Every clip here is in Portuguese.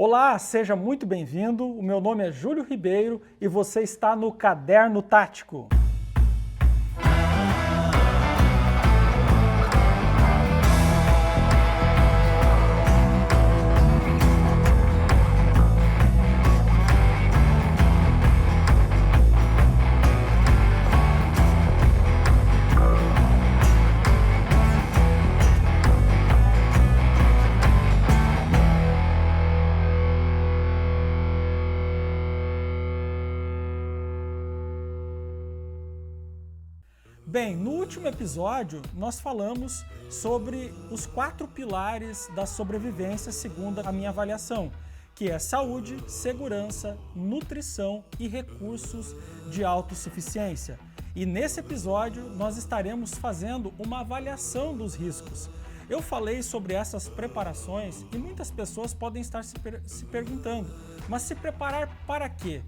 Olá, seja muito bem-vindo. O meu nome é Júlio Ribeiro e você está no Caderno Tático. Bem, no último episódio nós falamos sobre os 4 pilares da sobrevivência segundo a minha avaliação, que é saúde, segurança, nutrição e recursos de autossuficiência. E nesse episódio nós estaremos fazendo uma avaliação dos riscos. Eu falei sobre essas preparações e muitas pessoas podem estar se perguntando, mas se preparar para quê?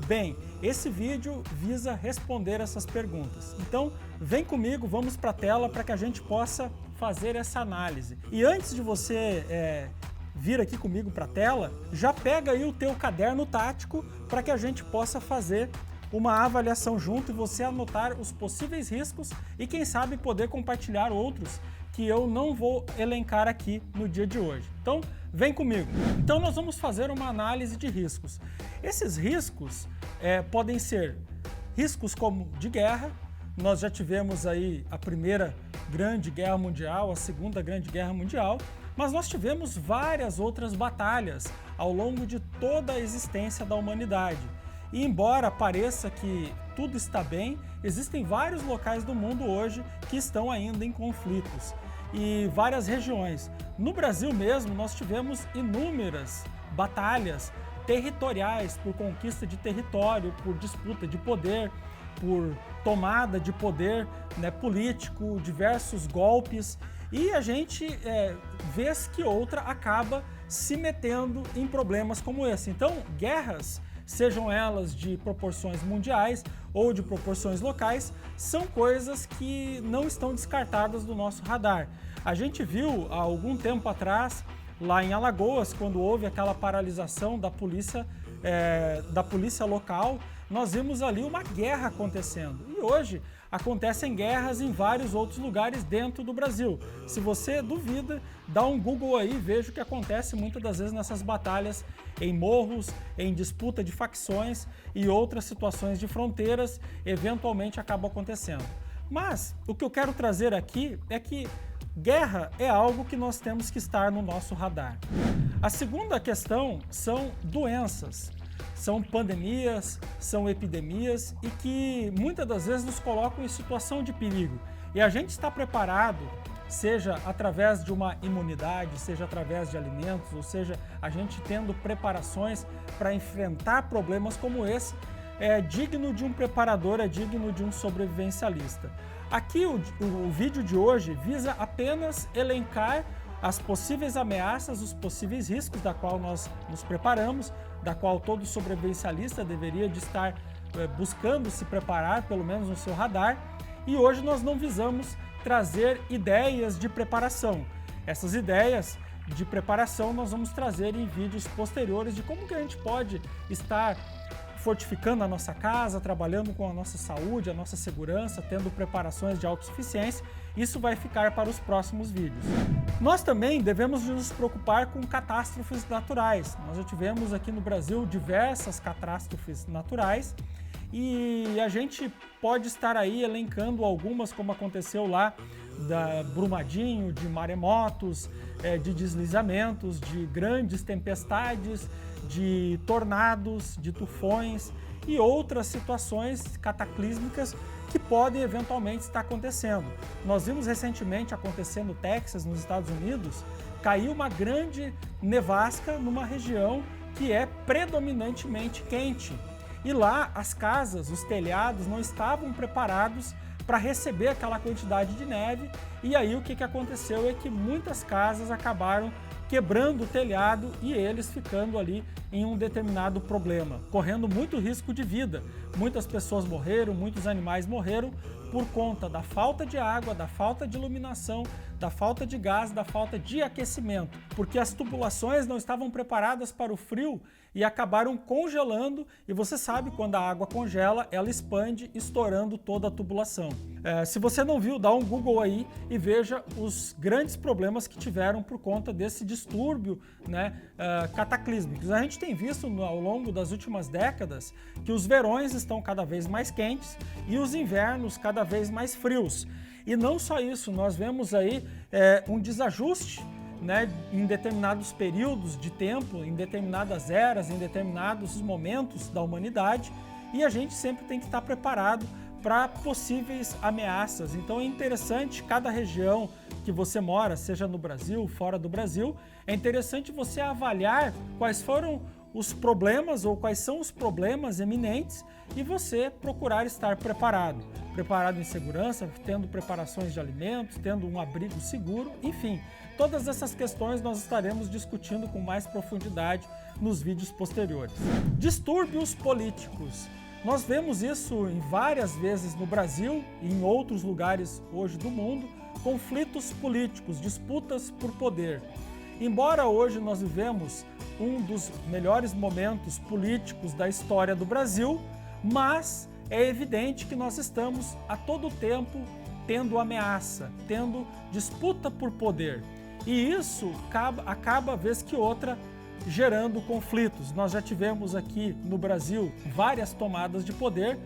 Bem, esse vídeo visa responder essas perguntas. Então, vem comigo, vamos para a tela para que a gente possa fazer essa análise. E antes de você vir aqui comigo para a tela, já pega aí o teu caderno tático para que a gente possa fazer uma avaliação junto e você anotar os possíveis riscos e quem sabe poder compartilhar outros que eu não vou elencar aqui no dia de hoje. Então, vem comigo. Então, nós vamos fazer uma análise de riscos. Esses riscos podem ser riscos como de guerra. Nós já tivemos aí a Primeira Grande Guerra Mundial, a Segunda Grande Guerra Mundial, mas nós tivemos várias outras batalhas ao longo de toda a existência da humanidade. E embora pareça que tudo está bem, existem vários locais do mundo hoje que estão ainda em conflitos e várias regiões. No Brasil mesmo, nós tivemos inúmeras batalhas territoriais por conquista de território, por disputa de poder, por tomada de poder político, diversos golpes, e a gente, vez que outra, acaba se metendo em problemas como esse. Então, guerras, sejam elas de proporções mundiais ou de proporções locais, são coisas que não estão descartadas do nosso radar. A gente viu há algum tempo atrás, lá em Alagoas, quando houve aquela paralisação da polícia local, nós vimos ali uma guerra acontecendo. E hoje acontecem guerras em vários outros lugares dentro do Brasil. Se você duvida, dá um Google aí e veja o que acontece muitas das vezes nessas batalhas em morros, em disputa de facções e outras situações de fronteiras, eventualmente acabam acontecendo. Mas o que eu quero trazer aqui é que guerra é algo que nós temos que estar no nosso radar. A segunda questão são doenças. São pandemias, são epidemias e que muitas das vezes nos colocam em situação de perigo. E a gente está preparado, seja através de uma imunidade, seja através de alimentos, ou seja, a gente tendo preparações para enfrentar problemas como esse, é digno de um preparador, é digno de um sobrevivencialista. Aqui o vídeo de hoje visa apenas elencar as possíveis ameaças, os possíveis riscos da qual nós nos preparamos, da qual todo sobrevivencialista deveria de estar buscando se preparar, pelo menos no seu radar. E hoje nós não visamos trazer ideias de preparação. Essas ideias de preparação nós vamos trazer em vídeos posteriores de como que a gente pode estar fortificando a nossa casa, trabalhando com a nossa saúde, a nossa segurança, tendo preparações de autossuficiência. Isso vai ficar para os próximos vídeos. Nós também devemos nos preocupar com catástrofes naturais. Nós já tivemos aqui no Brasil diversas catástrofes naturais e a gente pode estar aí elencando algumas, como aconteceu lá da Brumadinho, de maremotos, de deslizamentos, de grandes tempestades, de tornados, de tufões e outras situações cataclísmicas que podem eventualmente estar acontecendo. Nós vimos recentemente acontecer no Texas, nos Estados Unidos, caiu uma grande nevasca numa região que é predominantemente quente. E lá as casas, os telhados não estavam preparados para receber aquela quantidade de neve e aí o que aconteceu é que muitas casas acabaram quebrando o telhado e eles ficando ali em um determinado problema, correndo muito risco de vida. Muitas pessoas morreram, muitos animais morreram por conta da falta de água, da falta de iluminação, da falta de gás, da falta de aquecimento, porque as tubulações não estavam preparadas para o frio e acabaram congelando, e você sabe, quando a água congela, ela expande, estourando toda a tubulação. Se você não viu, dá um Google aí e veja os grandes problemas que tiveram por conta desse distúrbio, né, cataclísmico. A gente tem visto ao longo das últimas décadas que os verões estão cada vez mais quentes e os invernos cada vez mais frios. E não só isso, nós vemos aí um desajuste, né, em determinados períodos de tempo, em determinadas eras, em determinados momentos da humanidade, e a gente sempre tem que estar preparado para possíveis ameaças. Então é interessante, cada região que você mora, seja no Brasil, fora do Brasil, é interessante você avaliar quais foram os problemas ou quais são os problemas eminentes e você procurar estar preparado. Preparado em segurança, tendo preparações de alimentos, tendo um abrigo seguro, enfim. Todas essas questões nós estaremos discutindo com mais profundidade nos vídeos posteriores. Distúrbios políticos. Nós vemos isso em várias vezes no Brasil e em outros lugares hoje do mundo, conflitos políticos, disputas por poder. Embora hoje nós vivemos um dos melhores momentos políticos da história do Brasil, mas é evidente que nós estamos a todo tempo tendo ameaça, tendo disputa por poder. E isso acaba, vez que outra, gerando conflitos. Nós já tivemos aqui no Brasil várias tomadas de poder,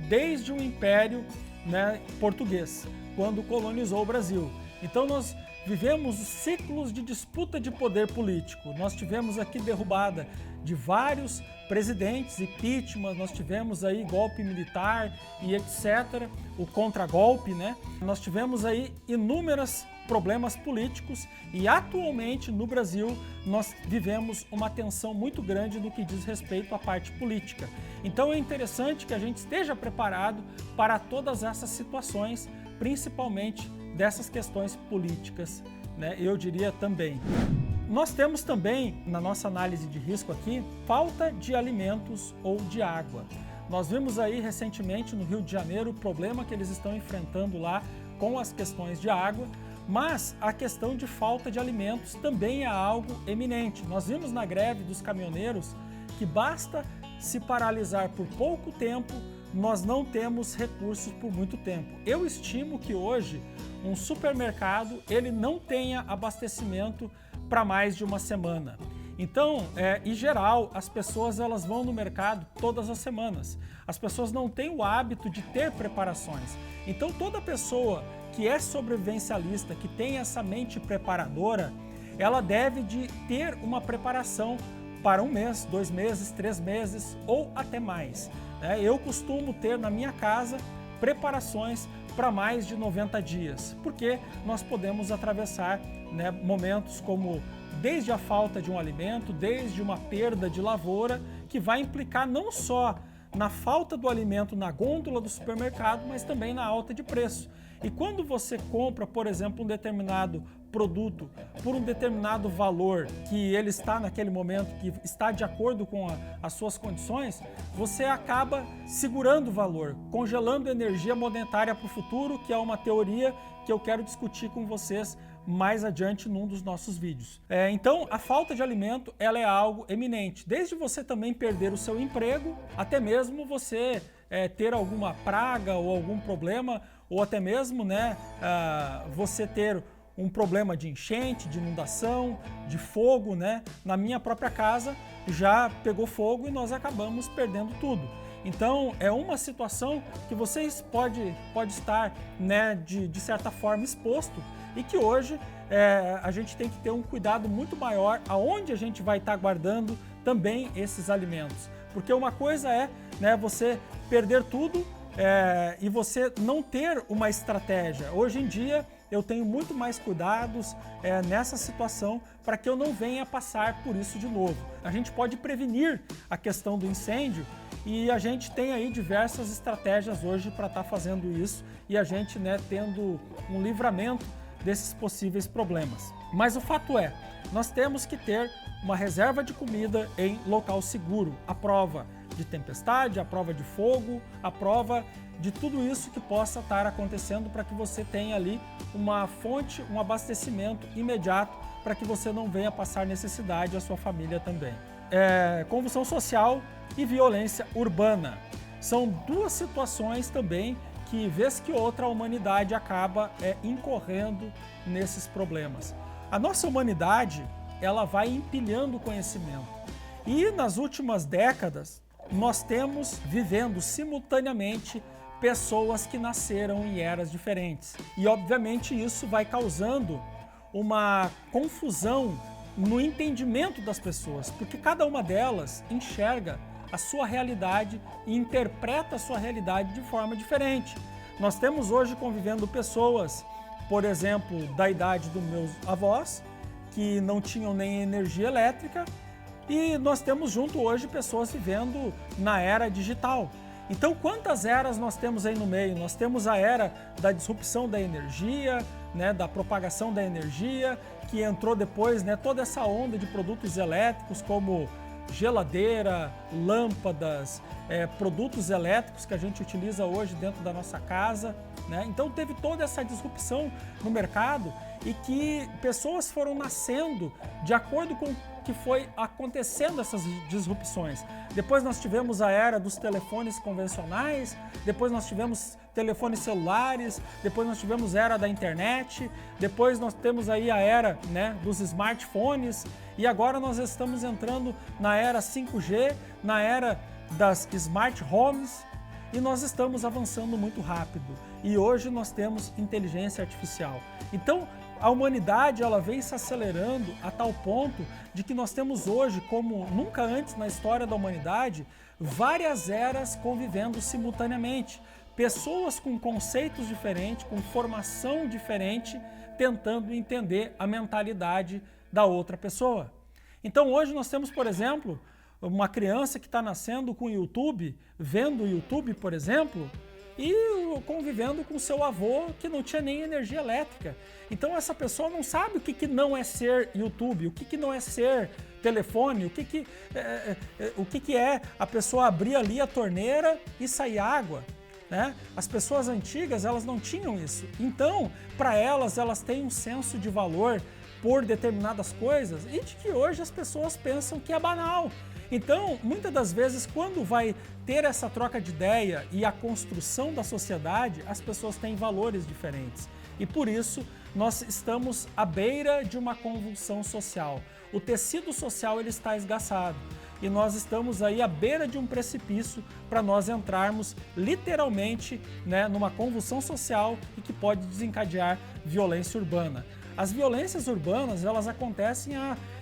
desde o Império, né, português, quando colonizou o Brasil. Então nós vivemos ciclos de disputa de poder político. Nós tivemos aqui derrubada de vários presidentes, impeachment, nós tivemos aí golpe militar e etc., o contragolpe, né? Nós tivemos aí inúmeros problemas políticos e atualmente no Brasil nós vivemos uma tensão muito grande no que diz respeito à parte política. Então é interessante que a gente esteja preparado para todas essas situações, principalmente dessas questões políticas, né? Eu diria também. Nós temos também, na nossa análise de risco aqui, falta de alimentos ou de água. Nós vimos aí recentemente no Rio de Janeiro o problema que eles estão enfrentando lá com as questões de água, mas a questão de falta de alimentos também é algo eminente. Nós vimos na greve dos caminhoneiros que basta se paralisar por pouco tempo, nós não temos recursos por muito tempo. Eu estimo que hoje um supermercado ele não tenha abastecimento para mais de uma semana. Então, em geral, as pessoas elas vão no mercado todas as semanas. As pessoas não têm o hábito de ter preparações. Então, toda pessoa que é sobrevivencialista, que tem essa mente preparadora, ela deve de ter uma preparação para 1 mês, 2 meses, 3 meses ou até mais. Eu costumo ter na minha casa preparações para mais de 90 dias, porque nós podemos atravessar, né, momentos como desde a falta de um alimento, desde uma perda de lavoura, que vai implicar não só na falta do alimento na gôndola do supermercado, mas também na alta de preço. E quando você compra, por exemplo, um determinado produto por um determinado valor que ele está naquele momento, que está de acordo com as suas condições, você acaba segurando o valor, congelando energia monetária para o futuro, que é uma teoria que eu quero discutir com vocês mais adiante num dos nossos vídeos. Então, a falta de alimento ela é algo eminente, desde você também perder o seu emprego, até mesmo você ter alguma praga ou algum problema, ou até mesmo, né, você ter um problema de enchente, de inundação, de fogo, né? Na minha própria casa já pegou fogo e nós acabamos perdendo tudo. Então é uma situação que vocês pode estar, né, de certa forma exposto e que hoje a gente tem que ter um cuidado muito maior aonde a gente vai estar guardando também esses alimentos. Porque uma coisa é, né, você perder tudo e você não ter uma estratégia. Hoje em dia eu tenho muito mais cuidados nessa situação para que eu não venha passar por isso de novo. A gente pode prevenir a questão do incêndio e a gente tem aí diversas estratégias hoje para estar fazendo isso e a gente, né, tendo um livramento desses possíveis problemas. Mas o fato é, nós temos que ter uma reserva de comida em local seguro. A prova, de tempestade, à prova de fogo, à prova de tudo isso que possa estar acontecendo para que você tenha ali uma fonte, um abastecimento imediato para que você não venha passar necessidade, a sua família também. Convulsão social e violência urbana. São duas situações também que, vez que outra, a humanidade acaba incorrendo nesses problemas. A nossa humanidade, ela vai empilhando conhecimento. E nas últimas décadas, nós temos vivendo simultaneamente pessoas que nasceram em eras diferentes. E, obviamente, isso vai causando uma confusão no entendimento das pessoas, porque cada uma delas enxerga a sua realidade e interpreta a sua realidade de forma diferente. Nós temos hoje convivendo pessoas, por exemplo, da idade dos meus avós, que não tinham nem energia elétrica, e nós temos junto hoje pessoas vivendo na era digital. Então, quantas eras nós temos aí no meio? Nós temos a era da disrupção da energia, né, da propagação da energia, que entrou depois, né, toda essa onda de produtos elétricos como geladeira, lâmpadas, produtos elétricos que a gente utiliza hoje dentro da nossa casa, né? Então teve toda essa disrupção no mercado e que pessoas foram nascendo de acordo com que foi acontecendo essas disrupções. Depois nós tivemos a era dos telefones convencionais, depois nós tivemos telefones celulares, depois nós tivemos a era da internet, depois nós temos aí a era, né, dos smartphones, e agora nós estamos entrando na era 5G, na era das smart homes, e nós estamos avançando muito rápido. E hoje nós temos inteligência artificial. Então, a humanidade, ela vem se acelerando a tal ponto de que nós temos hoje, como nunca antes na história da humanidade, várias eras convivendo simultaneamente. Pessoas com conceitos diferentes, com formação diferente, tentando entender a mentalidade da outra pessoa. Então hoje nós temos, por exemplo, uma criança que está nascendo com o YouTube, vendo o YouTube, por exemplo, e convivendo com seu avô que não tinha nem energia elétrica. Então essa pessoa não sabe o que não é ser YouTube, o que não é ser telefone, o que é a pessoa abrir ali a torneira e sair água, né? As pessoas antigas, elas não tinham isso. Então, para elas têm um senso de valor por determinadas coisas e de que hoje as pessoas pensam que é banal. Então, muitas das vezes, quando vai ter essa troca de ideia e a construção da sociedade, as pessoas têm valores diferentes. E por isso, nós estamos à beira de uma convulsão social. O tecido social ele está esgaçado. E nós estamos aí à beira de um precipício para nós entrarmos literalmente, né, numa convulsão social e que pode desencadear violência urbana. As violências urbanas, elas acontecem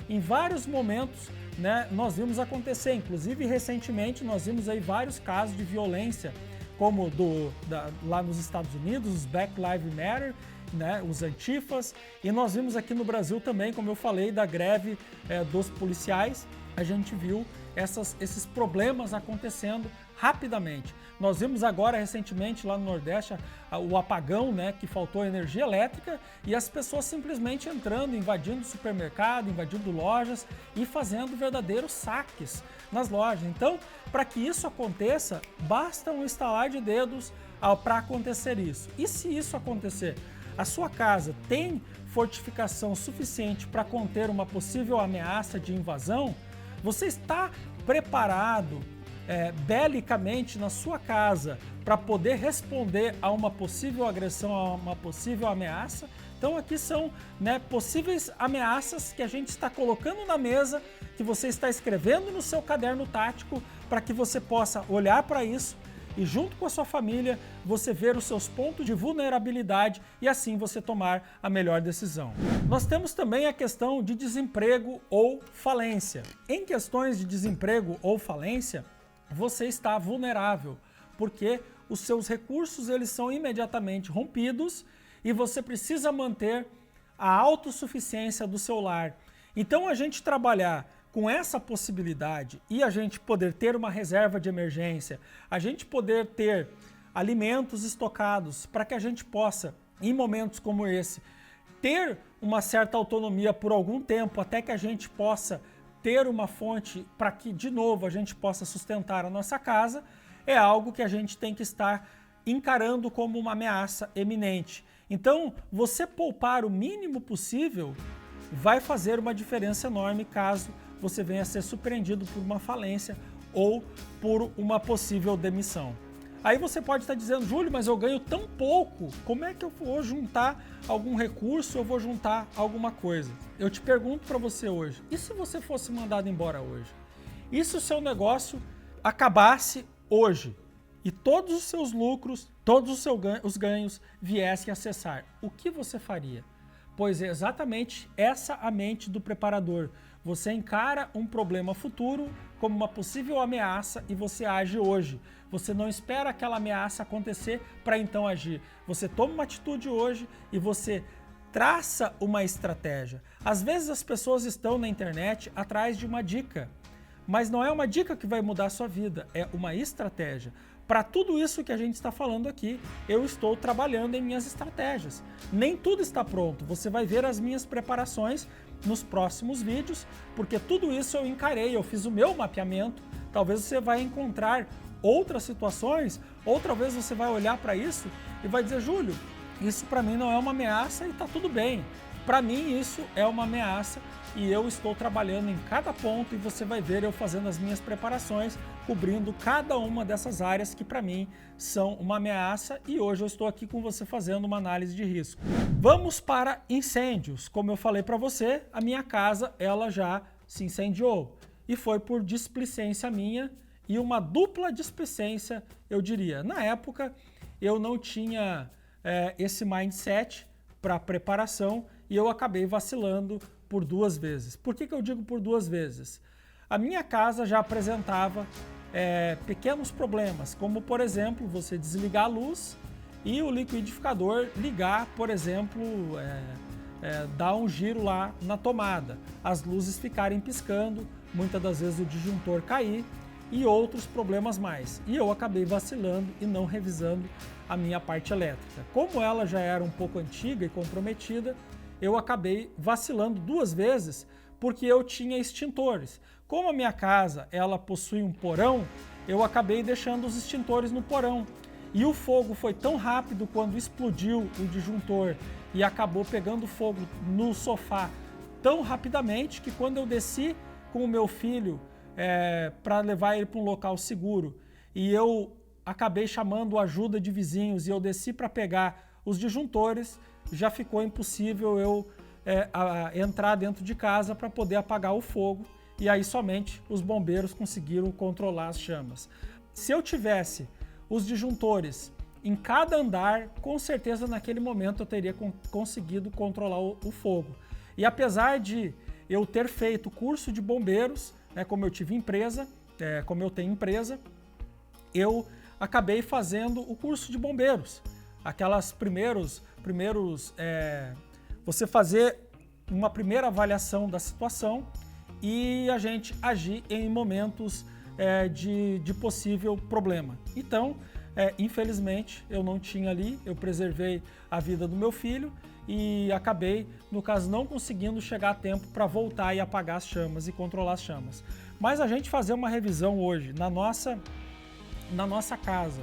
em vários momentos, né? Nós vimos acontecer, inclusive recentemente nós vimos aí vários casos de violência, como lá nos Estados Unidos, os Black Lives Matter, né, os antifas, e nós vimos aqui no Brasil também, como eu falei, da greve dos policiais. A gente viu esses problemas acontecendo rapidamente. Nós vimos agora recentemente lá no Nordeste o apagão, né, que faltou energia elétrica e as pessoas simplesmente entrando, invadindo supermercado, invadindo lojas e fazendo verdadeiros saques nas lojas. Então, para que isso aconteça, basta um estalar de dedos para acontecer isso. E se isso acontecer, a sua casa tem fortificação suficiente para conter uma possível ameaça de invasão? Você está preparado belicamente na sua casa para poder responder a uma possível agressão, a uma possível ameaça? Então aqui são, né, possíveis ameaças que a gente está colocando na mesa, que você está escrevendo no seu caderno tático para que você possa olhar para isso e junto com a sua família você ver os seus pontos de vulnerabilidade e assim você tomar a melhor decisão. Nós temos também a questão de desemprego ou falência. Em questões de desemprego ou falência, você está vulnerável, porque os seus recursos eles são imediatamente rompidos e você precisa manter a autossuficiência do seu lar. Então a gente trabalhar com essa possibilidade e a gente poder ter uma reserva de emergência, a gente poder ter alimentos estocados para que a gente possa, em momentos como esse, ter uma certa autonomia por algum tempo até que a gente possa ter uma fonte para que, de novo, a gente possa sustentar a nossa casa, é algo que a gente tem que estar encarando como uma ameaça eminente. Então, você poupar o mínimo possível vai fazer uma diferença enorme caso você venha a ser surpreendido por uma falência ou por uma possível demissão. Aí você pode estar dizendo, Júlio, mas eu ganho tão pouco, como é que eu vou juntar algum recurso, eu vou juntar alguma coisa? Eu te pergunto para você hoje, e se você fosse mandado embora hoje? E se o seu negócio acabasse hoje e todos os seus lucros, todos os ganhos viessem a cessar? O que você faria? Pois é exatamente essa a mente do preparador. Você encara um problema futuro como uma possível ameaça e você age hoje. Você não espera aquela ameaça acontecer para então agir. Você toma uma atitude hoje e você traça uma estratégia. Às vezes as pessoas estão na internet atrás de uma dica, mas não é uma dica que vai mudar a sua vida, é uma estratégia. Para tudo isso que a gente está falando aqui, eu estou trabalhando em minhas estratégias. Nem tudo está pronto, você vai ver as minhas preparações nos próximos vídeos, porque tudo isso eu encarei, eu fiz o meu mapeamento. Talvez você vai encontrar outras situações, outra vez você vai olhar para isso e vai dizer, Júlio, isso para mim não é uma ameaça e está tudo bem. Para mim isso é uma ameaça e eu estou trabalhando em cada ponto e você vai ver eu fazendo as minhas preparações, cobrindo cada uma dessas áreas que para mim são uma ameaça e hoje eu estou aqui com você fazendo uma análise de risco. Vamos para incêndios. Como eu falei para você, a minha casa ela já se incendiou e foi por displicência minha e uma dupla displicência, eu diria. Na época eu não tinha esse mindset para preparação e eu acabei vacilando por 2 vezes. Por que eu digo por 2 vezes? A minha casa já apresentava pequenos problemas, como por exemplo, você desligar a luz e o liquidificador ligar, por exemplo, dar um giro lá na tomada, as luzes ficarem piscando, muitas das vezes o disjuntor cair e outros problemas mais. E eu acabei vacilando e não revisando a minha parte elétrica. Como ela já era um pouco antiga e comprometida, eu acabei vacilando 2 vezes porque eu tinha extintores. Como a minha casa ela possui um porão, eu acabei deixando os extintores no porão. E o fogo foi tão rápido quando explodiu o disjuntor e acabou pegando fogo no sofá tão rapidamente que quando eu desci com o meu filho para levar ele para um local seguro e eu acabei chamando ajuda de vizinhos e eu desci para pegar os disjuntores, já ficou impossível eu entrar dentro de casa para poder apagar o fogo e aí somente os bombeiros conseguiram controlar as chamas. Se eu tivesse os disjuntores em cada andar, com certeza naquele momento eu teria conseguido controlar o fogo. E apesar de eu ter feito curso de bombeiros, como eu tive empresa, como eu tenho empresa, eu acabei fazendo o curso de bombeiros. Aquelas primeiros você fazer uma primeira avaliação da situação e a gente agir em momentos de possível problema. Então, infelizmente, eu não tinha ali, eu preservei a vida do meu filho e acabei, no caso, não conseguindo chegar a tempo para voltar e apagar as chamas e controlar as chamas. Mas a gente fazer uma revisão hoje na nossa casa,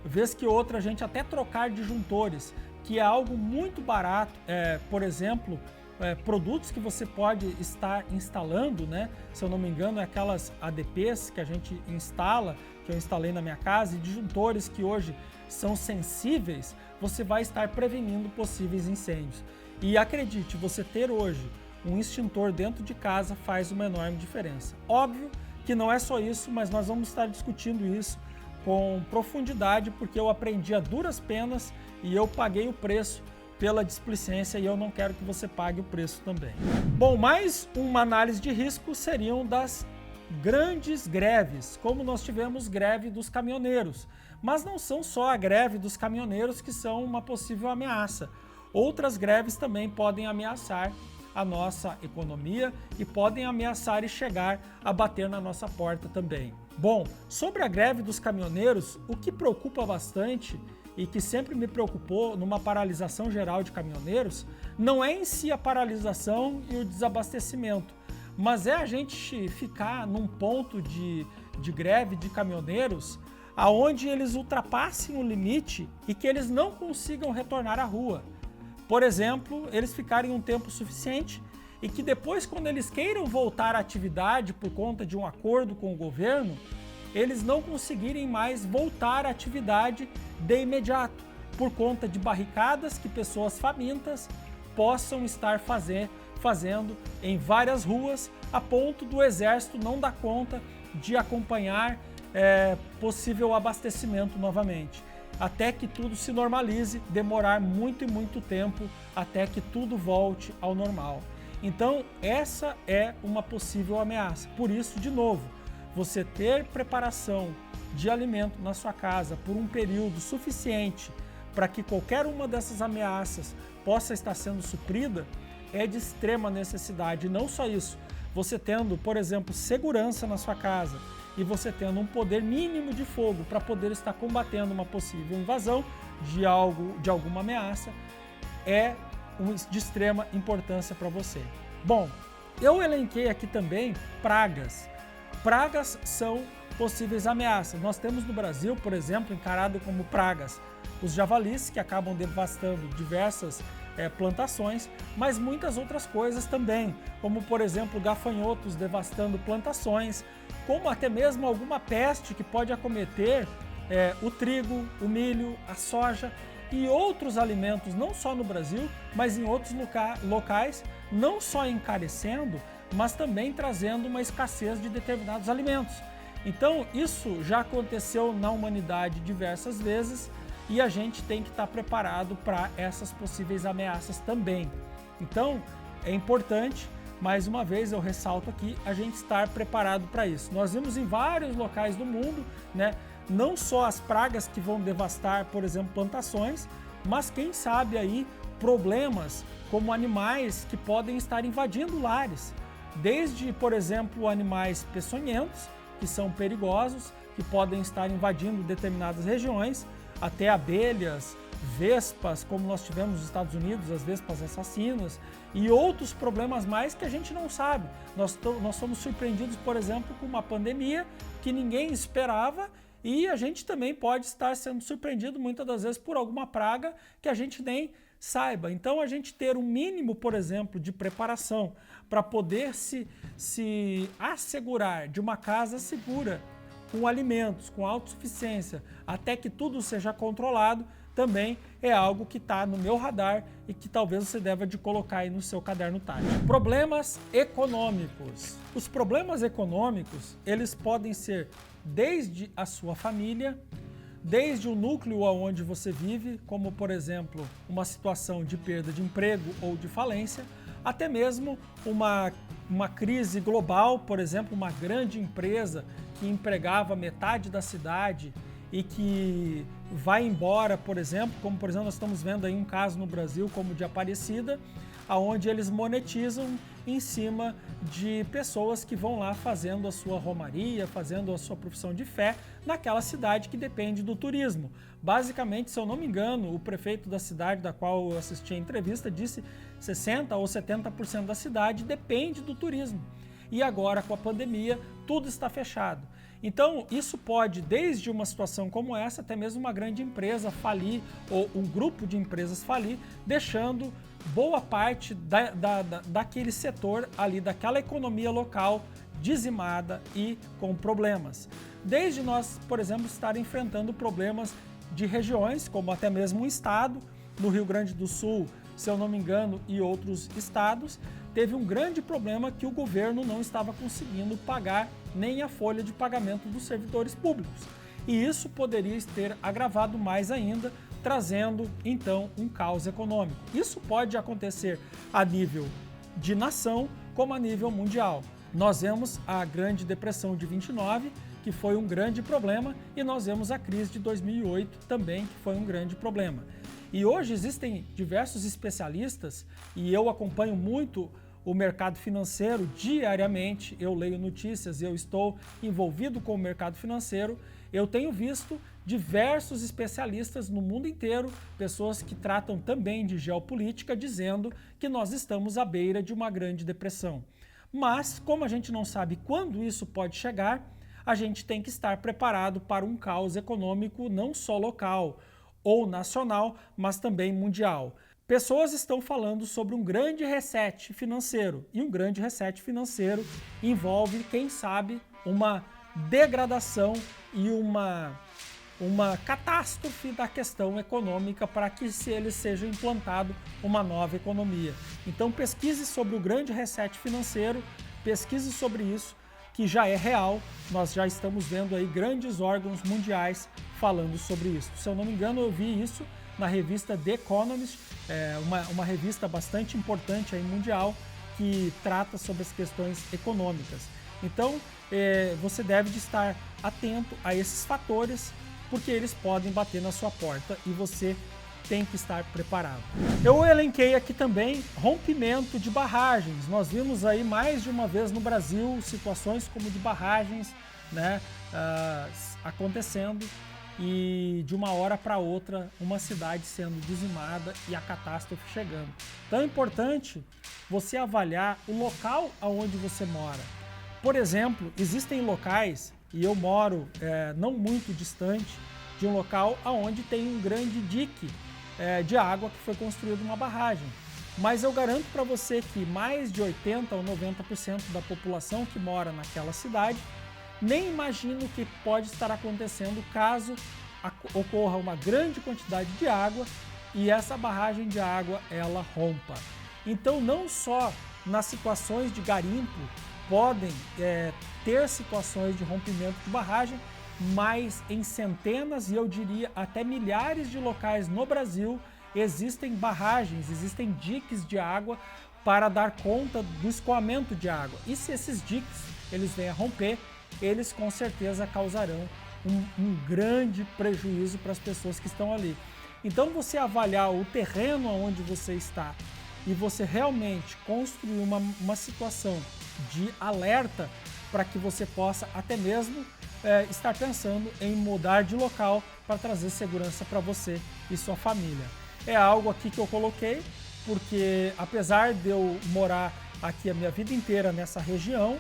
vez que outra a gente até trocar disjuntores, que é algo muito barato, por exemplo, produtos que você pode estar instalando, né? Se eu não me engano, aquelas ADPs que a gente instala, que eu instalei na minha casa, e disjuntores que hoje são sensíveis, você vai estar prevenindo possíveis incêndios. E acredite, você ter hoje um extintor dentro de casa faz uma enorme diferença. Óbvio que não é só isso, mas nós vamos estar discutindo isso com profundidade, porque eu aprendi a duras penas e eu paguei o preço pela displicência e eu não quero que você pague o preço também. Bom, mais uma análise de risco seriam das grandes greves, como nós tivemos greve dos caminhoneiros. Mas não são só a greve dos caminhoneiros que são uma possível ameaça. Outras greves também podem ameaçar a nossa economia e podem ameaçar e chegar a bater na nossa porta também. Bom, sobre a greve dos caminhoneiros, o que preocupa bastante e que sempre me preocupou numa paralisação geral de caminhoneiros, não é em si a paralisação e o desabastecimento, mas é a gente ficar num ponto de greve de caminhoneiros aonde eles ultrapassem o limite e que eles não consigam retornar à rua. Por exemplo, eles ficarem um tempo suficiente e que depois, quando eles queiram voltar à atividade por conta de um acordo com o governo, eles não conseguirem mais voltar à atividade de imediato, por conta de barricadas que pessoas famintas possam estar fazendo em várias ruas, a ponto do exército não dar conta de acompanhar possível abastecimento novamente. Até que tudo se normalize, demorar muito e muito tempo até que tudo volte ao normal. Então, essa é uma possível ameaça. Por isso, de novo, você ter preparação de alimento na sua casa por um período suficiente para que qualquer uma dessas ameaças possa estar sendo suprida é de extrema necessidade. E não só isso, você tendo, por exemplo, segurança na sua casa e você tendo um poder mínimo de fogo para poder estar combatendo uma possível invasão de alguma ameaça, é de extrema importância para você. Bom, eu elenquei aqui também pragas. Pragas são possíveis ameaças. Nós temos no Brasil, por exemplo, encarado como pragas os javalis, que acabam devastando diversas plantações, mas muitas outras coisas também, como por exemplo gafanhotos devastando plantações, como até mesmo alguma peste que pode acometer o trigo, o milho, a soja e outros alimentos, não só no Brasil, mas em outros locais, não só encarecendo, mas também trazendo uma escassez de determinados alimentos. Então, isso já aconteceu na humanidade diversas vezes e a gente tem que estar preparado para essas possíveis ameaças também. Então, é importante, mais uma vez eu ressalto aqui, a gente estar preparado para isso. Nós vimos em vários locais do mundo, né, não só as pragas que vão devastar, por exemplo, plantações, mas quem sabe aí problemas como animais que podem estar invadindo lares. Desde, por exemplo, animais peçonhentos, que são perigosos, que podem estar invadindo determinadas regiões, até abelhas, vespas, como nós tivemos nos Estados Unidos, as vespas assassinas, e outros problemas mais que a gente não sabe. Nós somos surpreendidos, por exemplo, com uma pandemia que ninguém esperava, e a gente também pode estar sendo surpreendido muitas das vezes por alguma praga que a gente nem saiba. Então, a gente ter um mínimo, por exemplo, de preparação para poder se assegurar de uma casa segura, com alimentos, com autossuficiência, até que tudo seja controlado, também é algo que está no meu radar e que talvez você deva de colocar aí no seu caderno tático. Problemas econômicos. Os problemas econômicos, eles podem ser desde a sua família, desde o núcleo onde você vive, como por exemplo uma situação de perda de emprego ou de falência, até mesmo uma crise global, por exemplo, uma grande empresa que empregava metade da cidade e que vai embora, por exemplo, como por exemplo nós estamos vendo aí um caso no Brasil como o de Aparecida, onde eles monetizam em cima de pessoas que vão lá fazendo a sua romaria, fazendo a sua profissão de fé naquela cidade que depende do turismo. Basicamente, se eu não me engano, o prefeito da cidade da qual eu assisti a entrevista disse 60% ou 70% da cidade depende do turismo. E agora, com a pandemia, tudo está fechado. Então, isso pode, desde uma situação como essa, até mesmo uma grande empresa falir ou um grupo de empresas falir, deixando boa parte daquele setor ali, daquela economia local dizimada e com problemas. Desde nós, por exemplo, estar enfrentando problemas de regiões, como até mesmo um estado, no Rio Grande do Sul, se eu não me engano, e outros estados, teve um grande problema que o governo não estava conseguindo pagar nem a folha de pagamento dos servidores públicos. E isso poderia ter agravado mais ainda, trazendo então um caos econômico. Isso pode acontecer a nível de nação como a nível mundial. Nós vemos a Grande Depressão de 29, que foi um grande problema, e nós vemos a crise de 2008 também, que foi um grande problema. E hoje existem diversos especialistas, e eu acompanho muito o mercado financeiro diariamente, eu leio notícias, eu estou envolvido com o mercado financeiro, eu tenho visto diversos especialistas no mundo inteiro, pessoas que tratam também de geopolítica, dizendo que nós estamos à beira de uma grande depressão. Mas, como a gente não sabe quando isso pode chegar, a gente tem que estar preparado para um caos econômico não só local ou nacional, mas também mundial. Pessoas estão falando sobre um grande reset financeiro, e um grande reset financeiro envolve, quem sabe, uma degradação e uma catástrofe da questão econômica para que ele seja implantado uma nova economia. Então pesquise sobre o grande reset financeiro, pesquise sobre isso, que já é real. Nós já estamos vendo aí grandes órgãos mundiais falando sobre isso. Se eu não me engano, eu vi isso na revista The Economist, uma revista bastante importante aí mundial que trata sobre as questões econômicas. Então, você deve de estar atento a esses fatores, porque eles podem bater na sua porta e você tem que estar preparado. Eu elenquei aqui também rompimento de barragens. Nós vimos aí mais de uma vez no Brasil situações como de barragens, né, acontecendo, e de uma hora para outra uma cidade sendo dizimada e a catástrofe chegando. Então é importante você avaliar o local aonde você mora. Por exemplo, existem locais, e eu moro não muito distante de um local onde tem um grande dique de água que foi construído uma barragem. Mas eu garanto para você que mais de 80% ou 90% da população que mora naquela cidade nem imagina o que pode estar acontecendo caso ocorra uma grande quantidade de água e essa barragem de água ela rompa. Então não só nas situações de garimpo podem ter situações de rompimento de barragem, mas em centenas e eu diria até milhares de locais no Brasil existem barragens, existem diques de água para dar conta do escoamento de água. E se esses diques eles venham a romper, eles com certeza causarão um grande prejuízo para as pessoas que estão ali. Então você avaliar o terreno onde você está e você realmente construir uma situação de alerta para que você possa até mesmo estar pensando em mudar de local para trazer segurança para você e sua família. É algo aqui que eu coloquei porque apesar de eu morar aqui a minha vida inteira nessa região,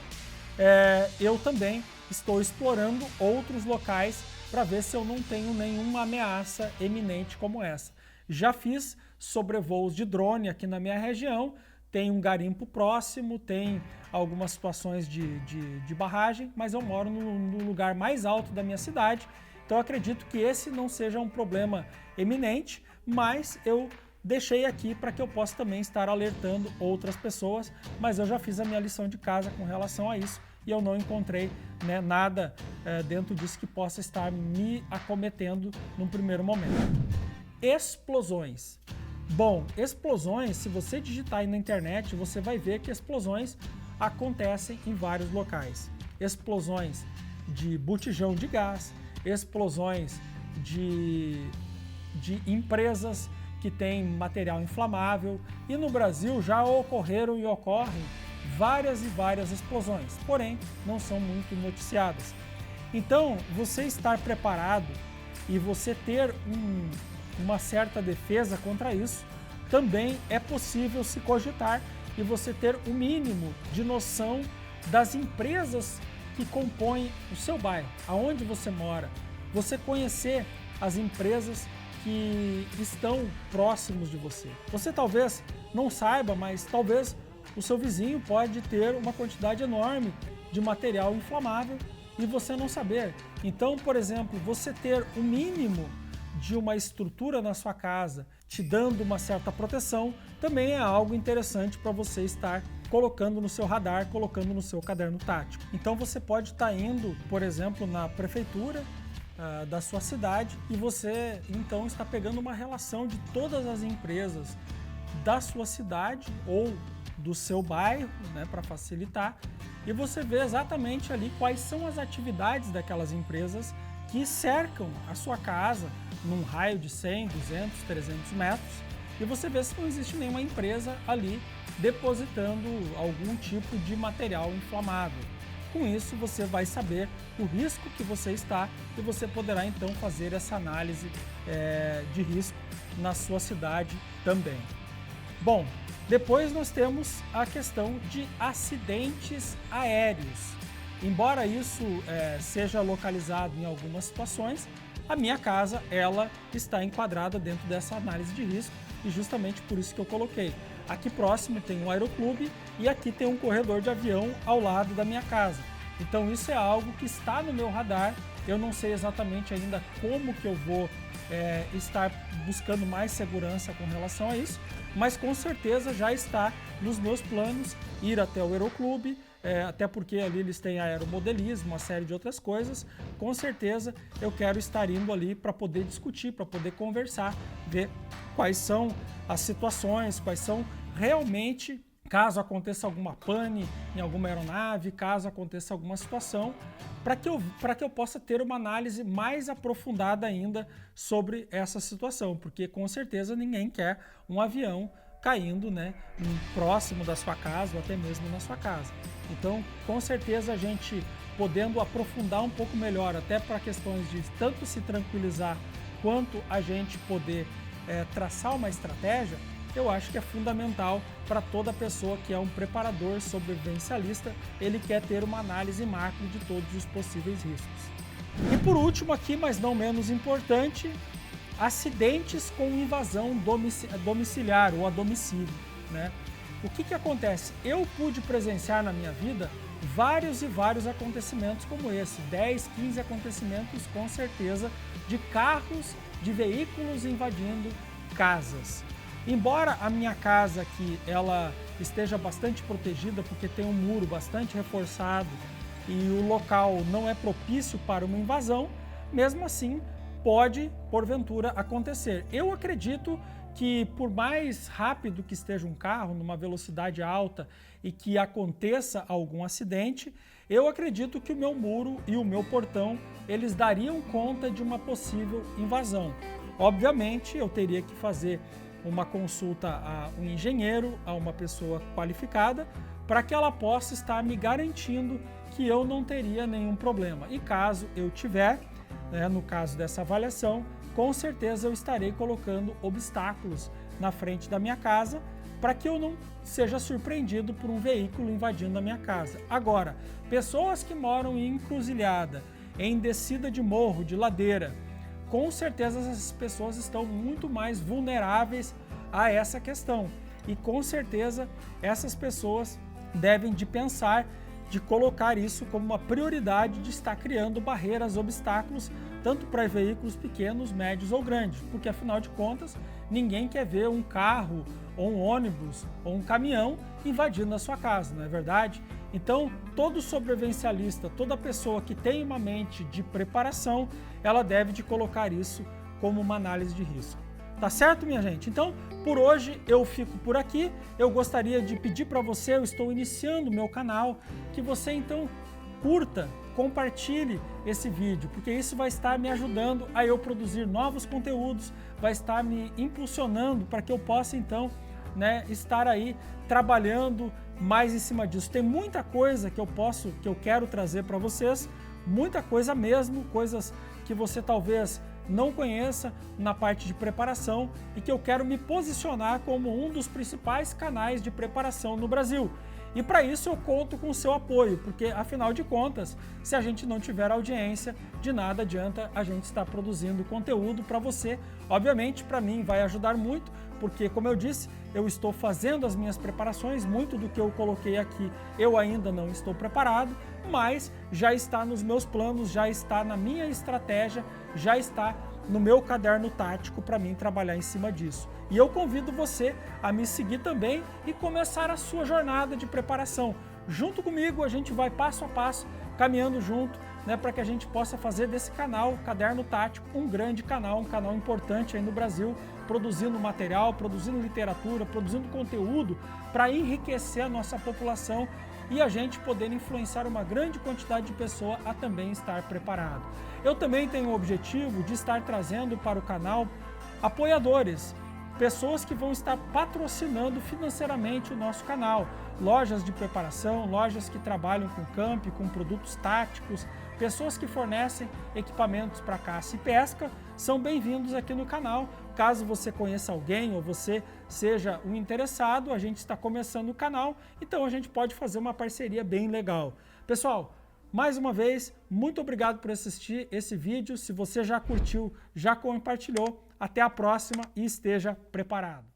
eu também estou explorando outros locais para ver se eu não tenho nenhuma ameaça eminente como essa. Já fiz sobrevoos de drone aqui na minha região, tem um garimpo próximo, tem algumas situações de barragem, mas eu moro no lugar mais alto da minha cidade, então eu acredito que esse não seja um problema eminente, mas eu deixei aqui para que eu possa também estar alertando outras pessoas, mas eu já fiz a minha lição de casa com relação a isso e eu não encontrei nada dentro disso que possa estar me acometendo num primeiro momento. Explosões. Bom, explosões, se você digitar aí na internet, você vai ver que explosões acontecem em vários locais. Explosões de botijão de gás, explosões de empresas que têm material inflamável, e no Brasil já ocorreram e ocorrem várias e várias explosões, porém não são muito noticiadas. Então, você estar preparado e você ter uma certa defesa contra isso, também é possível se cogitar e você ter o mínimo de noção das empresas que compõem o seu bairro, aonde você mora, você conhecer as empresas que estão próximos de você. Você talvez não saiba, mas talvez o seu vizinho pode ter uma quantidade enorme de material inflamável e você não saber. Então, por exemplo, você ter o mínimo de uma estrutura na sua casa, te dando uma certa proteção, também é algo interessante para você estar colocando no seu radar, colocando no seu caderno tático. Então você pode estar indo, por exemplo, na prefeitura da sua cidade e você então está pegando uma relação de todas as empresas da sua cidade ou do seu bairro, né, para facilitar, e você vê exatamente ali quais são as atividades daquelas empresas que cercam a sua casa num raio de 100, 200, 300 metros, e você vê se não existe nenhuma empresa ali depositando algum tipo de material inflamável. Com isso, você vai saber o risco que você está e você poderá então fazer essa análise de risco na sua cidade também. Bom, depois nós temos a questão de acidentes aéreos. Embora isso seja localizado em algumas situações, a minha casa ela está enquadrada dentro dessa análise de risco e justamente por isso que eu coloquei. Aqui próximo tem um aeroclube e aqui tem um corredor de avião ao lado da minha casa. Então isso é algo que está no meu radar. Eu não sei exatamente ainda como que eu vou estar buscando mais segurança com relação a isso, mas com certeza já está nos meus planos ir até o aeroclube, até porque ali eles têm aeromodelismo, uma série de outras coisas. Com certeza eu quero estar indo ali para poder discutir, para poder conversar, ver quais são as situações, quais são realmente, caso aconteça alguma pane em alguma aeronave, caso aconteça alguma situação, para que eu possa ter uma análise mais aprofundada ainda sobre essa situação, porque com certeza ninguém quer um avião caindo, né, próximo da sua casa ou até mesmo na sua casa. Então, com certeza a gente podendo aprofundar um pouco melhor, até para questões de tanto se tranquilizar quanto a gente poder traçar uma estratégia, eu acho que é fundamental para toda pessoa que é um preparador sobrevivencialista, ele quer ter uma análise macro de todos os possíveis riscos. E por último aqui, mas não menos importante, acidentes com invasão domiciliar ou a domicílio, né? O que acontece? Eu pude presenciar na minha vida vários e vários acontecimentos como esse, 10, 15 acontecimentos com certeza de carros, de veículos invadindo casas. Embora a minha casa aqui ela esteja bastante protegida porque tem um muro bastante reforçado e o local não é propício para uma invasão, mesmo assim pode porventura acontecer. Eu acredito que por mais rápido que esteja um carro, numa velocidade alta e que aconteça algum acidente, eu acredito que o meu muro e o meu portão eles dariam conta de uma possível invasão. Obviamente eu teria que fazer uma consulta a um engenheiro, a uma pessoa qualificada, para que ela possa estar me garantindo que eu não teria nenhum problema. E caso eu tiver, no caso dessa avaliação, com certeza eu estarei colocando obstáculos na frente da minha casa para que eu não seja surpreendido por um veículo invadindo a minha casa. Agora, pessoas que moram em encruzilhada, em descida de morro, de ladeira, com certeza essas pessoas estão muito mais vulneráveis a essa questão. E com certeza essas pessoas devem de pensar de colocar isso como uma prioridade de estar criando barreiras, obstáculos, tanto para veículos pequenos, médios ou grandes, porque afinal de contas ninguém quer ver um carro ou um ônibus ou um caminhão invadindo a sua casa, não é verdade? Então, todo sobrevivencialista, toda pessoa que tem uma mente de preparação, ela deve de colocar isso como uma análise de risco. Tá certo, minha gente? Então, por hoje eu fico por aqui. Eu gostaria de pedir para você, eu estou iniciando o meu canal, que você então curta, compartilhe esse vídeo, porque isso vai estar me ajudando a eu produzir novos conteúdos, vai estar me impulsionando para que eu possa então estar aí trabalhando mais em cima disso. Tem muita coisa que eu quero trazer para vocês, muita coisa mesmo, coisas que você talvez não conheça na parte de preparação e que eu quero me posicionar como um dos principais canais de preparação no Brasil. E para isso eu conto com o seu apoio, porque afinal de contas, se a gente não tiver audiência, de nada adianta a gente estar produzindo conteúdo para você. Obviamente, para mim vai ajudar muito, porque como eu disse, eu estou fazendo as minhas preparações, muito do que eu coloquei aqui eu ainda não estou preparado, mas já está nos meus planos, já está na minha estratégia, já está no meu caderno tático para mim trabalhar em cima disso. E eu convido você a me seguir também e começar a sua jornada de preparação. Junto comigo a gente vai passo a passo, caminhando junto, para que a gente possa fazer desse canal, Caderno Tático, um grande canal, um canal importante aí no Brasil, produzindo material, produzindo literatura, produzindo conteúdo para enriquecer a nossa população e a gente poder influenciar uma grande quantidade de pessoas a também estar preparado. Eu também tenho o objetivo de estar trazendo para o canal apoiadores, pessoas que vão estar patrocinando financeiramente o nosso canal, lojas de preparação, lojas que trabalham com camp, com produtos táticos, pessoas que fornecem equipamentos para caça e pesca, são bem-vindos aqui no canal. Caso você conheça alguém ou você seja um interessado, a gente está começando o canal, então a gente pode fazer uma parceria bem legal. Pessoal, mais uma vez, muito obrigado por assistir esse vídeo. Se você já curtiu, já compartilhou, até a próxima e esteja preparado.